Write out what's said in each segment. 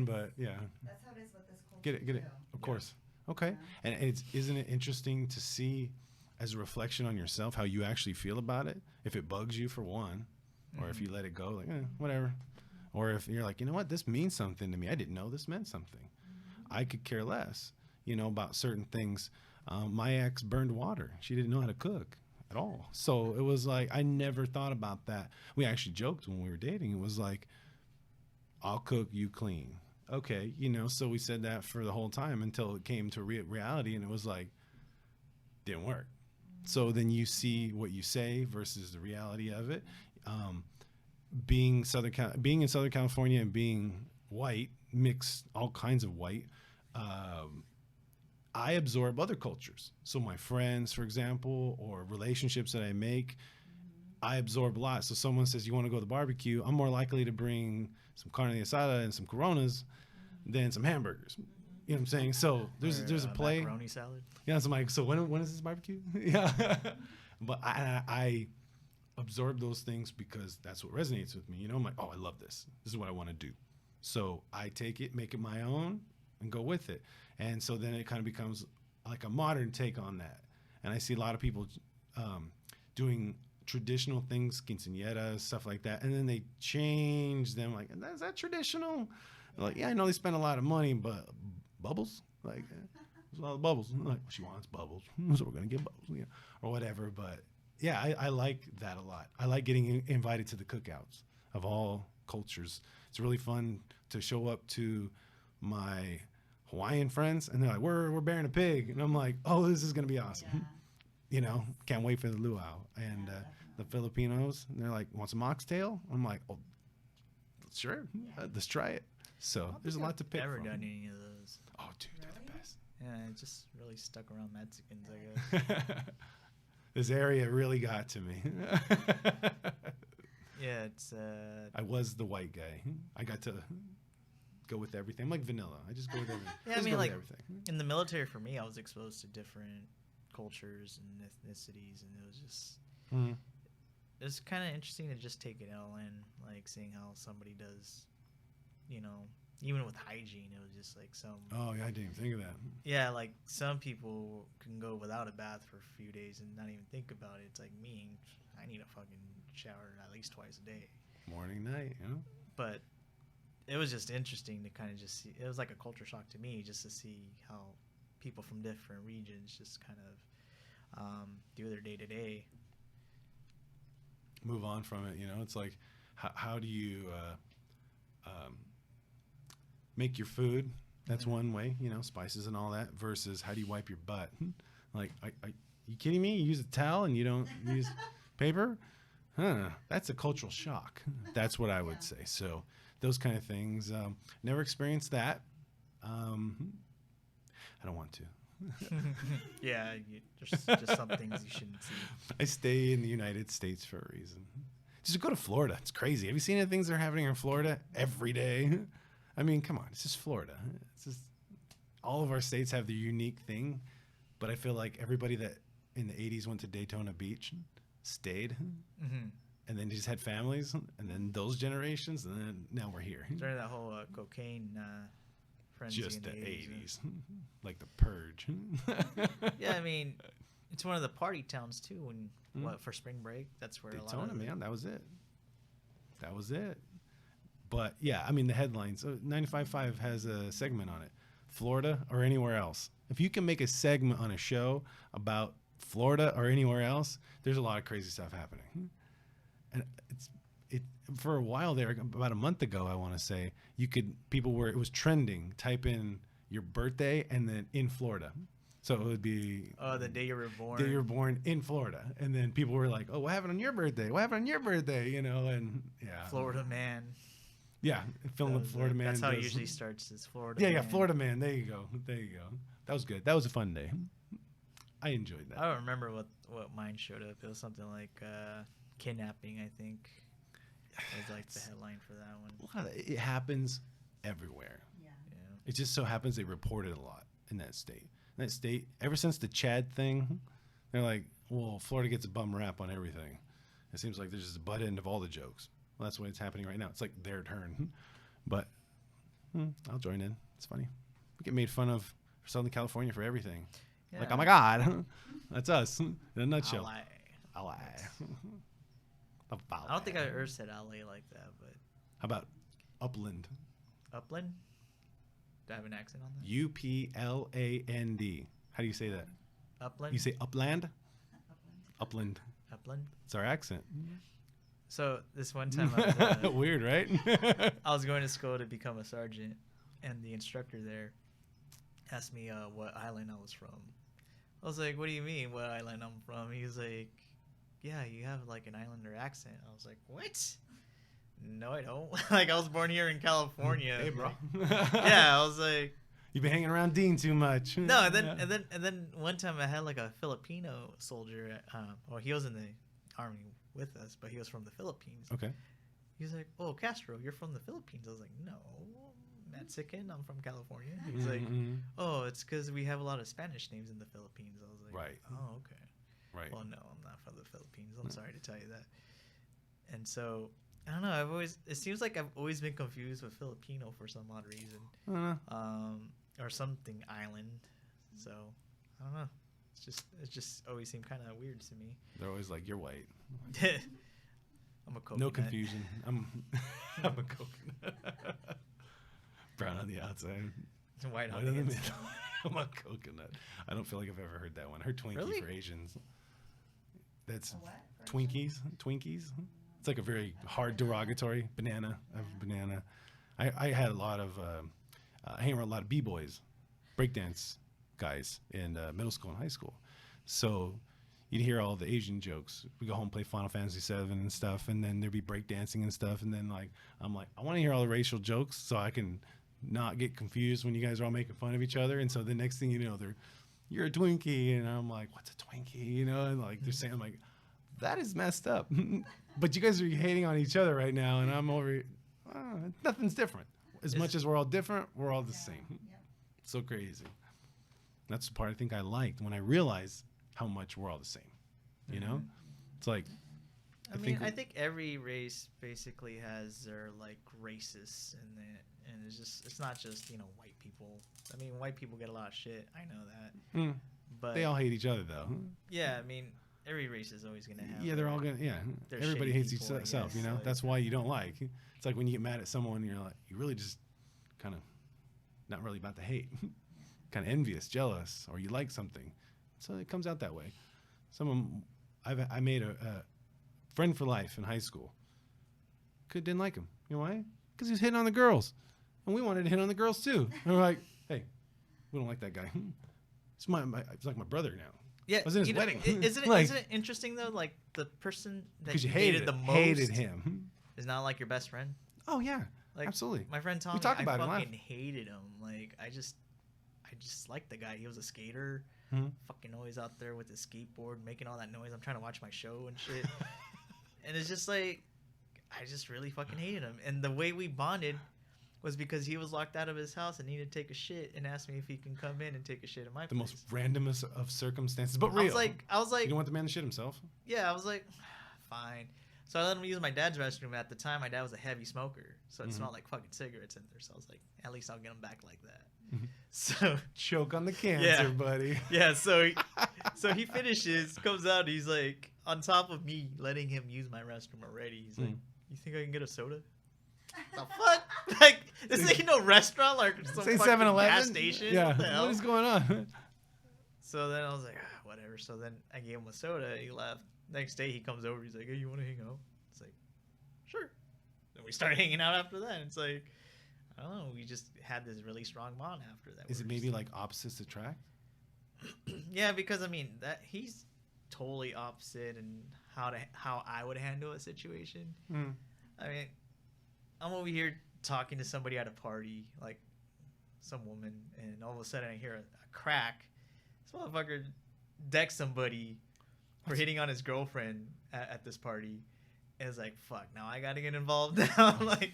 but yeah. That's how it is with this culture. Get it. too. Of course. Okay. Yeah. And isn't it interesting to see as a reflection on yourself how you actually feel about it? If it bugs you for one, or if you let it go, like, whatever. Or if you're like, you know what, this means something to me. I didn't know this meant something. I could care less, about certain things. My ex burned water. She didn't know how to cook at all. So it was like, I never thought about that. We actually joked when we were dating. It was like, I'll cook, you clean. Okay. So we said that for the whole time until it came to reality, and it was like, didn't work. So then you see what you say versus the reality of it. Being in Southern California and being white, mixed all kinds of white, I absorb other cultures. So my friends, for example, or relationships that I make, I absorb a lot. So someone says, you want to go to the barbecue? I'm more likely to bring some carne asada and some Coronas than some hamburgers. You know what I'm saying? So there's a play. Macaroni salad. Yeah, so I'm like, so when is this barbecue? Yeah. But I absorb those things because that's what resonates with me. I'm like, oh, I love this. This is what I want to do. So I take it, make it my own, and go with it. And so then it kind of becomes like a modern take on that. And I see a lot of people doing traditional things, quinceañeras, stuff like that. And then they change them. Like, is that traditional? They're like, yeah, I know they spend a lot of money, but bubbles? Like, there's a lot of bubbles. I'm like, she wants bubbles, so we're going to get bubbles, or whatever. But yeah, I like that a lot. I like getting invited to the cookouts of all cultures. It's really fun to show up to my Hawaiian friends, and they're like, we're bearing a pig. And I'm like, oh, this is going to be awesome. Yeah. Can't wait for the luau. And the Filipinos, and they're like, want some oxtail? I'm like, oh, sure, let's try it. So there's a lot to pick Never from. done any of those. Oh, dude, they're the best. Yeah, it just really stuck around Mexicans, I guess. This area really got to me. Yeah, it's. I was the white guy. I got to go with everything. I'm like vanilla. I just go with everything. Yeah, I Just mean, go with like everything. in the military, for me, I was exposed to different cultures and ethnicities, and it was just. Mhm. It was kind of interesting to just take it all in, like seeing how somebody does, even with hygiene, it was just like some. Oh yeah, I didn't even think of that. Yeah, like some people can go without a bath for a few days and not even think about it. It's like me, I need a fucking shower at least twice a day. Morning, night, But it was just interesting to kind of just see. It was like a culture shock to me just to see how people from different regions just kind of do their day to day. Move on from it. It's like, how do you make your food? That's one way, spices and all that, versus how do you wipe your butt? Like, are you kidding me? You use a towel and you don't use paper? That's a cultural shock. That's what I would say. So those kind of things. Never experienced that. I don't want to. Yeah, just some things you shouldn't see. I stay in the United States for a reason. Just go to Florida. It's crazy. Have you seen the things that are happening in Florida every day? I mean, come on. It's just Florida. It's just all of our states have their unique thing, but I feel like everybody that in the 80s went to Daytona Beach stayed, and then just had families, and then those generations, and then now we're here. During that whole cocaine frenzy Just in the 80s. 80s, like the Purge. Yeah, I mean, it's one of the party towns too. When for spring break, that's where Daytona, a lot of man, that was it. That was it. But yeah, I mean the headlines. 95.5 has a segment on it. Florida or anywhere else. If you can make a segment on a show about Florida or anywhere else, there's a lot of crazy stuff happening. And it for a while there, about a month ago, I want to say, it was trending. Type in your birthday and then in Florida. So it would be the day you were born. Day you were born in Florida, and then people were like, "Oh, what happened on your birthday? What happened on your birthday?" And yeah, Florida man. Yeah, film Florida man. That's how it usually starts. Is Florida. Yeah, man. yeah, Florida man. There you go. That was good. That was a fun day. I enjoyed that. I don't remember what mine showed up. It was something like kidnapping, I think. Was like the headline for that one. It happens everywhere. Yeah. It just so happens they reported a lot in that state. Ever since the Chad thing, they're like, well, Florida gets a bum rap on everything. It seems like there's just a butt end of all the jokes. Well, that's what's happening right now. It's like their turn. But I'll join in. It's funny. We get made fun of for Southern California for everything. Like, Yeah. oh my God, that's us in a nutshell. LA. LA. I don't think I ever said LA like that, but How about Upland? Upland? Do I have an accent on that? Upland. How do you say that? Upland? You say Upland? Upland. Upland? It's our accent. So this one time I was, Weird, right? I was going to school to become a sergeant, and the instructor there asked me what island I was from. I was like, "What do you mean, what island I'm from?" He was like, "Yeah, you have like an islander accent." I was like, "What? No, I don't. Like, I was born here in California." Hey, bro. Yeah, I was like, You've been hanging around Dean too much. no. And then Yeah. and then one time I had like a Filipino soldier. Well, he was in the army with us, but he was from the Philippines. Okay. He was like, "Oh, Castro, you're from the Philippines." I was like, "No, Mexican. I'm from California." He's like, Mhm. "Oh, it's because we have a lot of Spanish names in the Philippines." I was like, Right. "Oh, okay. Right. Well, no, I'm not from the Philippines. I'm sorry to tell you that." And so I don't know. It seems like I've always been confused with Filipino for some odd reason, I don't know. or something island. So I don't know. It just always seemed kind of weird to me. They're always like, you're white. I'm a coconut. No confusion. I'm a coconut. Brown on the outside. White on White the in the inside. middle. I'm a coconut. I don't feel like I've ever heard that one. I heard Twinkie Really? for Asians. That's A what? For Twinkies. Twinkies. It's like a very hard derogatory. Banana. I have a banana. I had a lot of, I hang around a lot of b-boys, breakdance guys in middle school and high school. So you'd hear all the Asian jokes. We go home, play Final Fantasy VII and stuff, and then there'd be breakdancing and stuff. And then I'm like, I want to hear all the racial jokes so I can not get confused when you guys are all making fun of each other. And so the next thing you know, you're a Twinkie, and I'm like, what's a Twinkie? You know, and like they're saying, I'm like, that is messed up. But you guys are hating on each other right now, and I'm over. Nothing's different. As much as we're all different, we're all the same. Yep. So crazy. That's the part I think I liked when I realized how much we're all the same. You know, it's like I think every race basically has their like racists in it, and it's not just white people. I mean, white people get a lot of shit. I know that, mm, but they all hate each other though. yeah, I mean, every race is always gonna have. Yeah, they're all gonna. Yeah, they're everybody shitty hates people, I itself. You guess, know, like- that's why you don't like. It's like when you get mad at someone, you're like, you really just kind of not really about to hate, kind of envious, jealous, or you like something. So it comes out that way. I made a friend for life in high school. Didn't like him. You know why? Because he was hitting on the girls, and we wanted to hit on the girls too. And we're like, hey, we don't like that guy. It's like my brother now. Yeah, I was in his wedding. Isn't Like- isn't it interesting though? Like the person that Because you you hated the most hated him. is not like your best friend. Oh yeah, Like absolutely. my friend Tommy, talk I about it in fucking life. hated him. Like I just liked the guy. He was a skater, Mhm. fucking always out there with his skateboard, making all that noise. I'm trying to watch my show and shit, and it's just like I just really fucking hated him. And the way we bonded was because he was locked out of his house and needed to take a shit, and asked me if he can come in and take a shit in my The place. most randomest of circumstances, but real. I was like, you don't want the man to shit himself. yeah, I was like, fine. So I let him use my dad's restroom. At the time, my dad was a heavy smoker, so it Mhm. smelled like fucking cigarettes in there. So I was like, at least I'll get him back like that. Mhm. So Choke on the cancer, Yeah. buddy. yeah, so he finishes, comes out, and he's like, on top of me letting him use my restroom already. He's like, Mm. you think I can get a soda? The fuck? Like, this ain't no restaurant, like some Say fucking 7-Eleven. gas station. Yeah. What the hell? What is going on? So then I was like, whatever. So then I gave him a soda. He left. Next day he comes over. He's like, hey, you want to hang out? It's like, sure. Then we started hanging out after that. It's like, I don't know. We just had this really strong bond after that. Is it We're maybe just- like opposites attract? yeah, because I mean that he's totally opposite in how I would handle a situation. Mm. I mean, I'm over here talking to somebody at a party, like some woman, and all of a sudden I hear a crack. This motherfucker decks somebody for hitting on his girlfriend at this party. And it's like, fuck, now I gotta get involved now. Like,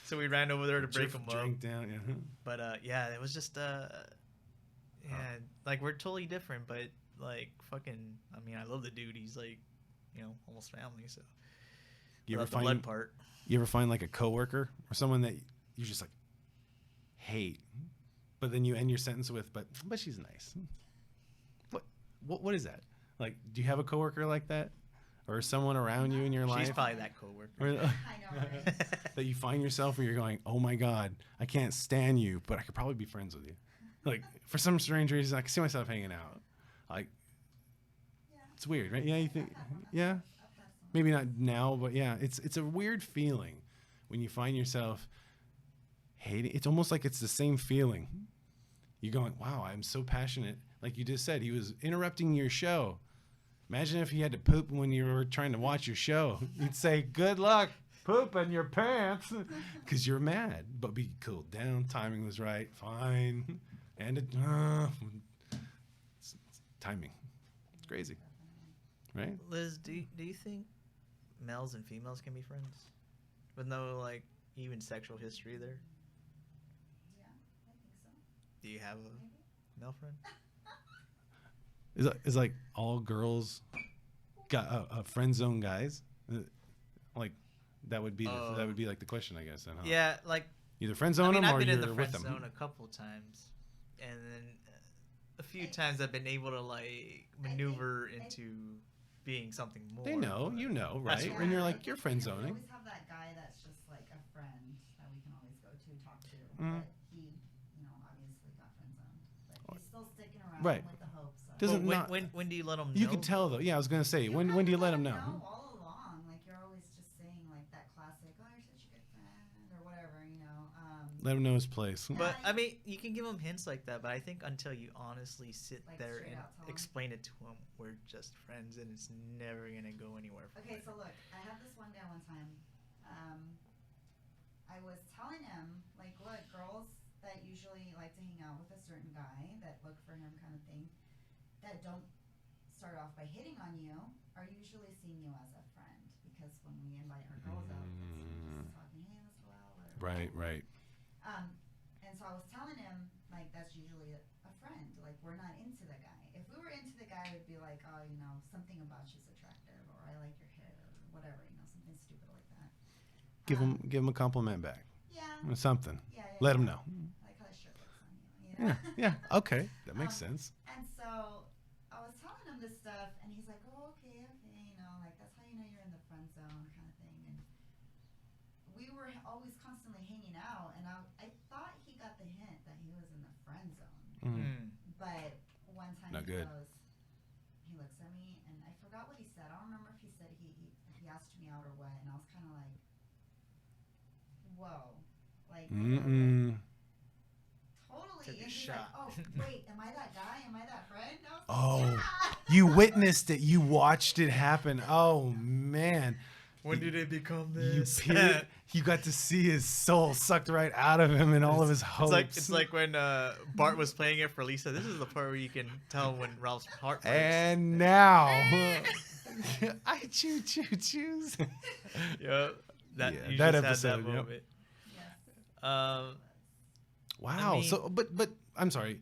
so we ran over there to break him up. Drink down. Yeah. But yeah, it was just like we're totally different, but like fucking, I mean, I love the dude. He's like, almost family. So You ever without the blood find part? you ever find like a coworker or someone that you're just like, hate, but then you end your sentence with, but she's nice. What is that? Like, do you have a coworker like that, or someone around you in your life? She's probably that coworker. Or- I know, right? that you find yourself where you're going, oh my God, I can't stand you, but I could probably be friends with you. Like, for some strange reason, I can see myself hanging out. Like, Yeah. it's weird, right? Yeah, you think, I've had one. yeah, I've had someone. maybe not now, but yeah, it's a weird feeling when you find yourself hating. It's almost like it's the same feeling. You're going, wow, I'm so passionate. Like you just said, he was interrupting your show. Imagine if he had to poop when you were trying to watch your show. You'd say, good luck pooping your pants, because you're mad. But be cooled down. Timing was right. Fine. And it's timing. It's crazy. Right? Liz, do you think males and females can be friends with no like even sexual history there? Yeah, I think so. Do you have Maybe. a male friend? Is like all girls got friend zone guys? Like that would be that would be like the question, I guess. Then, huh? Yeah, like Either friend I zone mean, them I've or been you're in the with friend them. zone a couple times, and then a few times I've been able to like maneuver I- into being something more. They know, but you know, that's right? right. And you're I like, think, you're friend We zoning. always have that guy that's just like a friend that we can always go to, talk to. Mm. But he, obviously got friend zoned. But he's still sticking around Right. with the hopes of. Doesn't Well, not- when do you let them know? You could tell though. Yeah, I was gonna say, when do you let them know? All along, like you're always just saying like that classic, "Oh, you're such a good friend," or whatever, Let him know his place. But I mean, you can give them hints like that. But I think until you honestly sit Like, there straight and out tell 'em. explain it to them, we're just friends, and it's never gonna go anywhere. From Okay, there. so look, I had this one guy one time. I was telling him, like, look, girls that usually like to hang out with a certain guy that look for him kind of thing, that don't start off by hitting on you, are usually seeing you as a friend. Because when we invite our girls out, it's just talking, hey, let's go out, whatever. Right. And so I was telling him, like, that's usually a friend. Like, we're not into the guy. If we were into the guy, it would be like, oh, something about you's attractive, or I like your hair, or whatever, something stupid like that. Give him a compliment back. Yeah. Or something. Yeah. Let him know. I like how the shirt looks on you. Yeah. Okay, that makes sense. And so I was telling him this stuff, and he's like, oh, okay, like, that's how you know you're in the friend zone kind of thing. And we were always constantly hanging out, and I thought he got the hint that he was in the friend zone. Mm. But one time Not he good. looks at me, and I forgot what he said. I don't remember if he said he asked me out or what, and I was kind of like, whoa. Like, totally. Took a And he's shot. like, oh, wait, am I that guy? Am I that friend? I was Oh, like, yeah. you witnessed it. You watched it happen. Oh man. When did it become You this? peered, you got to see his soul sucked right out of him and all of his hopes. It's like when Bart was playing it for Lisa. This is the part where you can tell when Ralph's heart breaks. And now, I choose. Yeah, that Yeah, you that just episode, had that yep. moment. Yes. Wow. mean- So, but I'm sorry.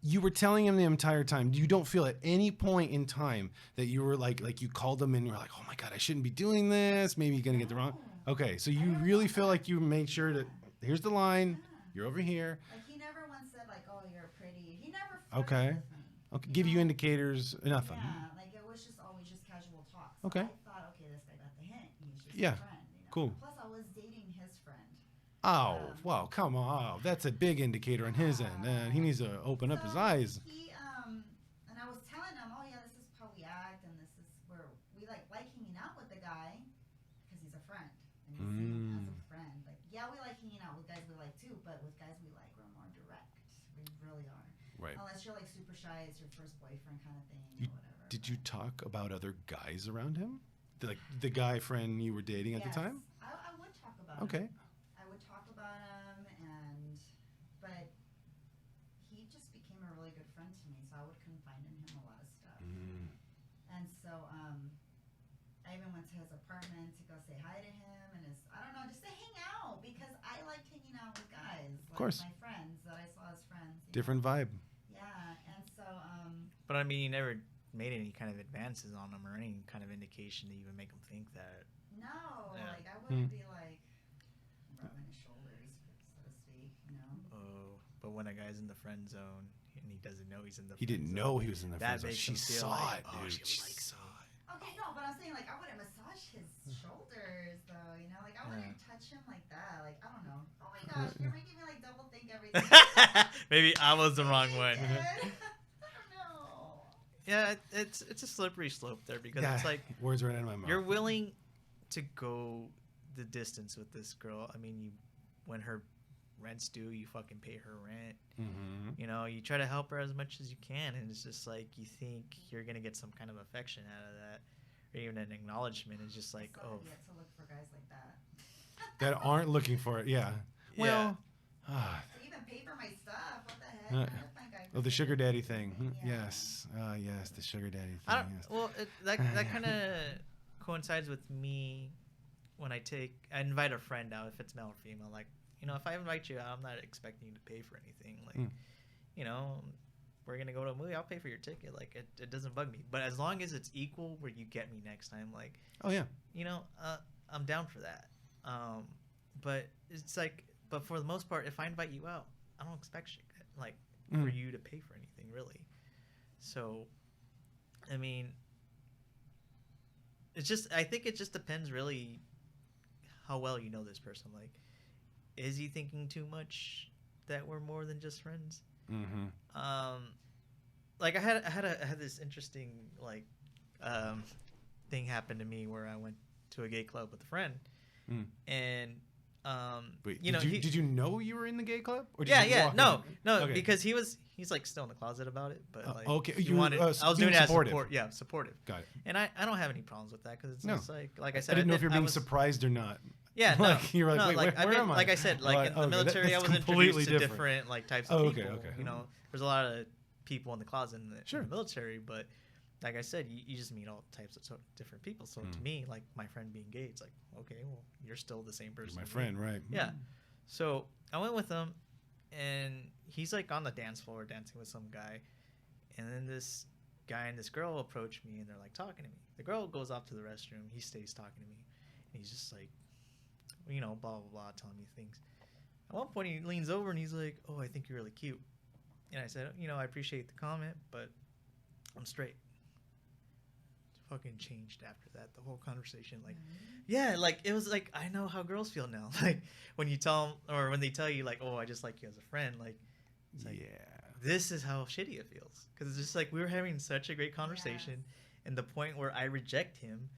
You were telling him the entire time. You don't feel at any point in time that you were like you called him and you were like, oh my God, I shouldn't be doing this. Maybe you're gonna get the wrong. Okay, so you really feel like you made sure that here's the line. You're over here. Like, he never once said, like, oh, you're pretty. He never Okay. flirted with me. Okay, give you indicators. Nothing. Yeah, like, it was just always just casual talk. So Okay. I thought, okay, this guy got the hint. He's just Yeah, a friend. cool. Plus, I was dating his friend. Oh, well, come on. Oh, that's a big indicator on his end. He needs to open up his eyes. He, and I was telling him, oh, yeah, this is how we act, and this is where we like hanging out with the guy because he's a friend. And we see him as a friend. Like, yeah, we like hanging out with guys we like too, but with guys we like, we're more direct. We really are. Right. Unless you're like super shy, it's your first boyfriend kind of thing You- or whatever. Did you talk about other guys around him? Like the guy friend you were dating at the time? I would talk about Okay. him. I would talk about him, but he just became a really good friend to me, so I would confide in him a lot of stuff. And so I even went to his apartment to go say hi to him, and I don't know, just to hang out, because I liked hanging out with guys. Like course. my friends that I saw as friends. Different vibe. Yeah, and so, But I mean, you never made any kind of advances on them or any kind of indication to even make them think that. no, Yeah. like I wouldn't be like rubbing his shoulders, so to speak, Oh. when a guy's in the friend zone and he doesn't know he's in the He friend didn't zone. know he was in the friend That zone. makes She him feel saw like, it, oh, dude. she She likes saw it. Okay, no, but I'm saying like I wouldn't massage his shoulders though, you know, like I wouldn't touch him like that. Like I don't know. Oh my gosh, you're making me like double think everything. Maybe I was the wrong one. I don't know. Yeah, it's a slippery slope there because Yeah, it's like words right out of my mouth. you're willing to go the distance with this girl. I mean, when her rent's due, you fucking pay her rent. Mm-hmm. You know, you try to help her as much as you can, and it's just like you think you're gonna get some kind of affection out of that, or even an acknowledgement. It's just like, I still oh, have yet to look for guys like that. That aren't looking for it. Yeah. Well, To even pay for my stuff, what the heck? Uh, That's my guy oh, the sugar daddy thing. Yeah. Yes. Yes, the sugar daddy thing. I don't. Yes. Well, that kind of coincides with me when I invite a friend out, if it's male or female. Like, you know, if I invite you out, I'm not expecting you to pay for anything. Like, you know, we're gonna go to a movie. I'll pay for your ticket. Like, it doesn't bug me. But as long as it's equal, where you get me next time, like, Oh yeah. you know, I'm down for that. But it's like, but for the most part, if I invite you out, I don't expect shit, like for you to pay for anything, really. So, I mean, I think it just depends really how well you know this person. Like, is he thinking too much that we're more than just friends? Mm-hmm. Like I had this interesting like thing happen to me where I went to a gay club with a friend, and Wait, you know, did you know you were in the gay club? Or did yeah, you yeah, walk no, in? no, Okay. because he's like still in the closet about it, but like okay, he you wanted, I was being doing it as supportive. support, yeah, supportive, Got it. and I don't have any problems with that because it's No. just like I said, I didn't know if did- you're I being was- surprised or not. Yeah, no, Like, you were like, no, wait, like where I've been, am I? like I said, like in the okay, military, I that's was completely introduced to different. different like types Oh, of okay, people. okay. You know, there's a lot of people in the closet in the Sure. military, but like I said, you just meet all types of different people. So to me, like my friend being gay, it's like, okay, well, you're still the same person. My as me. friend, right? Yeah. So I went with him, and he's like on the dance floor dancing with some guy, and then this guy and this girl approach me, and they're like talking to me. The girl goes off to the restroom. He stays talking to me, and he's just like, you know, blah blah blah, telling me things. At one point, he leans over and he's like, "Oh, I think you're really cute," and I said, "You know, I appreciate the comment, but I'm straight." Fucking changed after that, the whole conversation. Like, yeah, like it was like I know how girls feel now. Like when you tell them, or when they tell you like, "Oh, I just like you as a friend," like, it's like, this is how shitty it feels, because it's just like we were having such a great conversation, and the point where I reject him